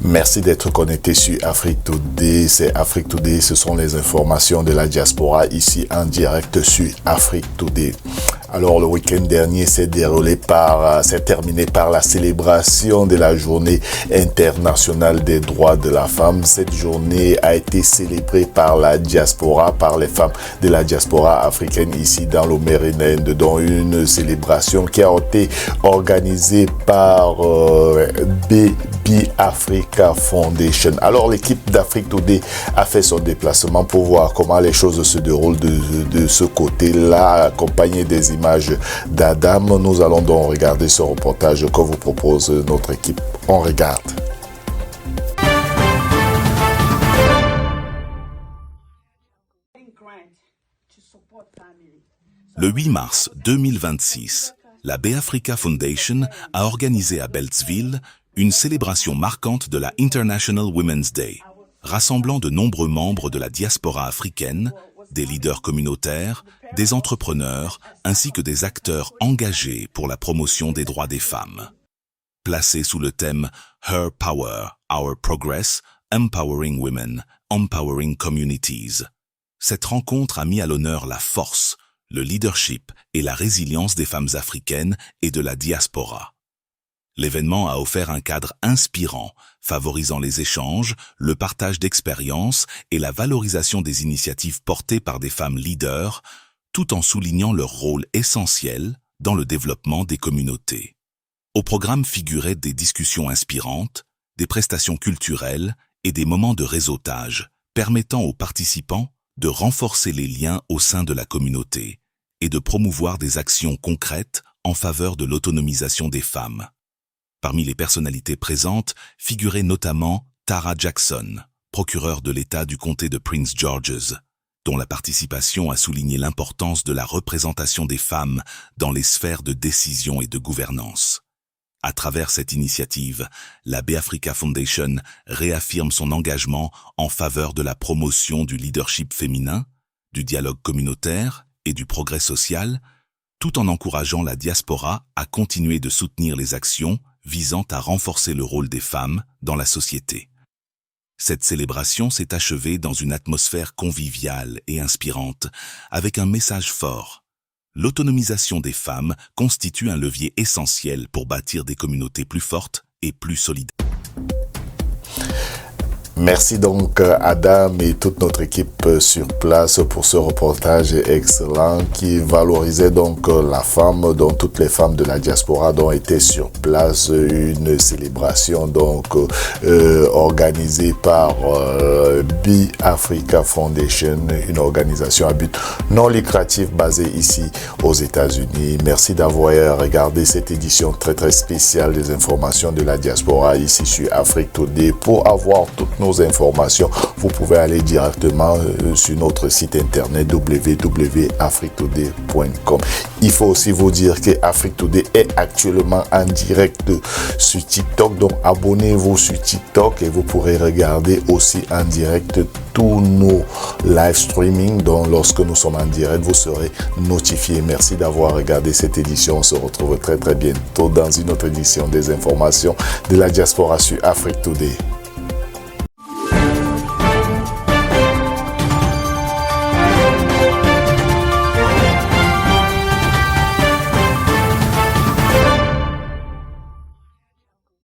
Merci d'être connecté sur Afrique Today. C'est Afrique Today, ce sont les informations de la diaspora ici en direct sur Afrique Today. Alors le week-end dernier s'est terminé par la célébration de la journée internationale des droits de la femme. Cette journée a été célébrée par la diaspora, par les femmes de la diaspora africaine ici dans le Maryland, dont une célébration qui a été organisée par Baby Africa Foundation. Alors l'équipe d'Afrique Today a fait son déplacement pour voir comment les choses se déroulent de ce côté-là, accompagné des images d'Adam. Nous allons donc regarder ce reportage que vous propose notre équipe. On regarde. Le 8 mars 2026, la Baby Africa Foundation a organisé à Beltsville une célébration marquante de la International Women's Day, rassemblant de nombreux membres de la diaspora africaine, des leaders communautaires, des entrepreneurs, ainsi que des acteurs engagés pour la promotion des droits des femmes. Placée sous le thème « Her Power, Our Progress, Empowering Women, Empowering Communities », cette rencontre a mis à l'honneur la force, le leadership et la résilience des femmes africaines et de la diaspora. L'événement a offert un cadre inspirant, favorisant les échanges, le partage d'expériences et la valorisation des initiatives portées par des femmes leaders, tout en soulignant leur rôle essentiel dans le développement des communautés. Au programme figuraient des discussions inspirantes, des prestations culturelles et des moments de réseautage, permettant aux participants de renforcer les liens au sein de la communauté et de promouvoir des actions concrètes en faveur de l'autonomisation des femmes. Parmi les personnalités présentes figurait notamment Tara Jackson, procureure de l'État du comté de Prince George's, dont la participation a souligné l'importance de la représentation des femmes dans les sphères de décision et de gouvernance. À travers cette initiative, la Baby Africa Foundation réaffirme son engagement en faveur de la promotion du leadership féminin, du dialogue communautaire et du progrès social, tout en encourageant la diaspora à continuer de soutenir les actions visant à renforcer le rôle des femmes dans la société. Cette célébration s'est achevée dans une atmosphère conviviale et inspirante, avec un message fort. L'autonomisation des femmes constitue un levier essentiel pour bâtir des communautés plus fortes et plus solidaires. Merci donc Adam et toute notre équipe sur place pour ce reportage excellent qui valorisait donc la femme, dont toutes les femmes de la diaspora dont étaient sur place. Une célébration donc organisée par Baby Africa Foundation, une organisation à but non lucratif basée ici aux États-Unis. Merci d'avoir regardé cette édition très spéciale des informations de la diaspora ici sur Afrique Today. Pour avoir toutes nos informations, vous pouvez aller directement sur notre site internet www.afriquetoday.com. Il faut aussi vous dire que Afrique Today est actuellement en direct sur TikTok, donc abonnez-vous sur TikTok et vous pourrez regarder aussi en direct tous nos live streaming. Donc lorsque nous sommes en direct, vous serez notifié. Merci d'avoir regardé cette édition. On se retrouve très bientôt dans une autre édition des informations de la diaspora sur Afrique Today.